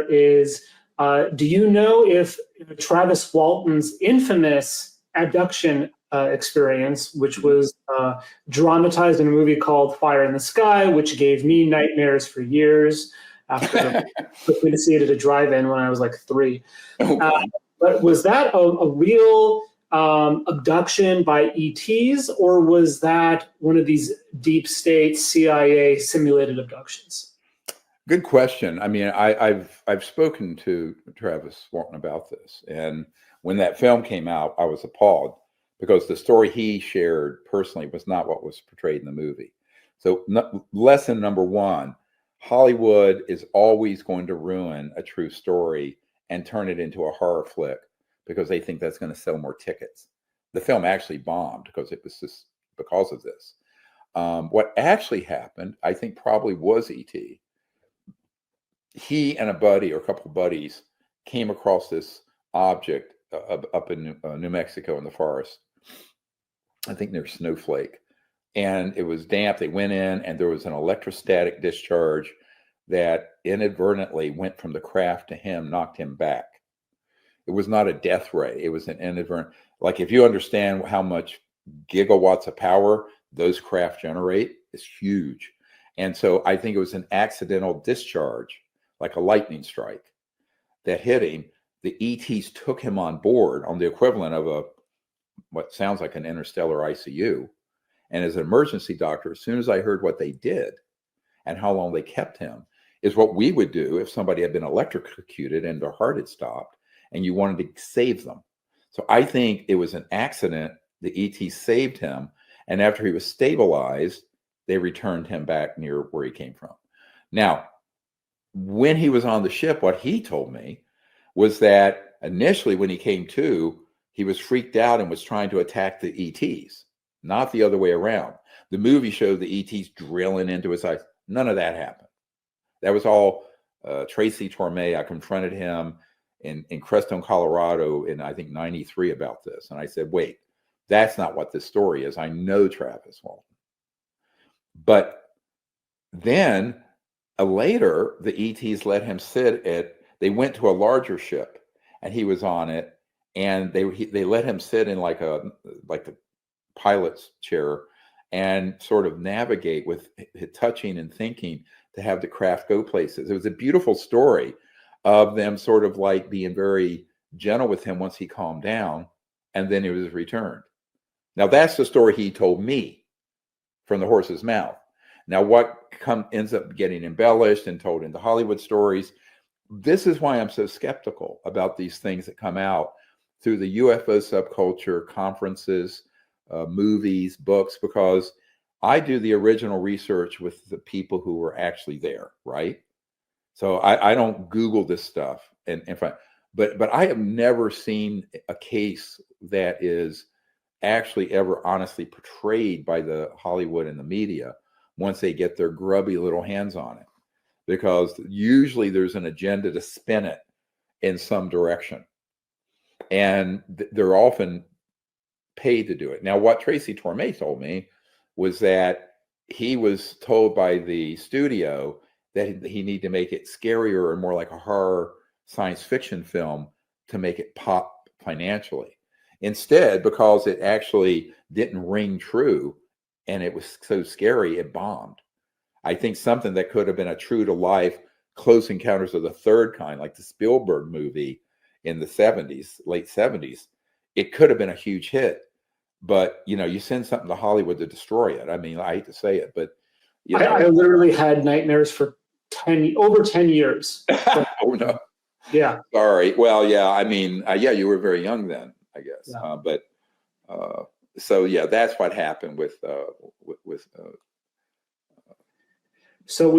is, do you know if Travis Walton's infamous abduction experience, which was dramatized in a movie called Fire in the Sky, which gave me nightmares for years after took me to see it at a drive-in when I was like 3. But was that a real abduction by ETs, or was that one of these deep state CIA simulated abductions? Good question. I mean, I've spoken to Travis Walton about this, and when that film came out, I was appalled because the story he shared personally was not what was portrayed in the movie. So, lesson number one: Hollywood is always going to ruin a true story and turn it into a horror flick because they think that's going to sell more tickets. The film actually bombed because it was just because of this. What actually happened, I think, probably was ET. He and a buddy or a couple of buddies came across this object up in New Mexico in the forest, I think near Snowflake, and it was damp. They went in and there was an electrostatic discharge that inadvertently went from the craft to him, knocked him back. It was not a death ray. It was an inadvertent, like if you understand how much gigawatts of power those craft generate, it's huge. And so I think it was an accidental discharge, like a lightning strike that hit him. The ETs took him on board on the equivalent of what sounds like an interstellar ICU. And as an emergency doctor, as soon as I heard what they did and how long they kept him, is what we would do if somebody had been electrocuted and their heart had stopped and you wanted to save them. So I think it was an accident. The ET saved him. And after he was stabilized, they returned him back near where he came from. Now, when he was on the ship, what he told me was that initially when he came to, he was freaked out and was trying to attack the ETs, not the other way around. The movie showed the ETs drilling into his eyes. None of that happened. That was all Tracy Torme. I confronted him in Crestone, Colorado in, I think, 93 about this. And I said, wait, that's not what this story is. I know Travis Walton. But then later, the ETs let him they went to a larger ship and he was on it. And they let him sit in like the pilot's chair and sort of navigate with touching and thinking to have the craft go places. It was a beautiful story of them sort of like being very gentle with him once he calmed down, and then he was returned. Now that's the story he told me from the horse's mouth. Now what ends up getting embellished and told into Hollywood stories, this is why I'm so skeptical about these things that come out through the UFO subculture, conferences, movies, books, because I do the original research with the people who were actually there, right? So I don't Google this stuff, but I have never seen a case that is actually ever honestly portrayed by the Hollywood and the media once they get their grubby little hands on it, because usually there's an agenda to spin it in some direction, and they're often paid to do it. Now, what Tracy Torme told me was that he was told by the studio that he needed to make it scarier or more like a horror science fiction film to make it pop financially. Instead, because it actually didn't ring true and it was so scary, it bombed. I think something that could have been a true to life Close Encounters of the Third Kind, like the Spielberg movie in the 70s, late 70s, it could have been a huge hit. But, you send something to Hollywood to destroy it. I mean, I hate to say it, but, I literally had nightmares for over 10 years. Oh, no. Yeah. Sorry. Well, yeah, I mean, you were very young then, I guess. Yeah. So, yeah, that's what happened with. So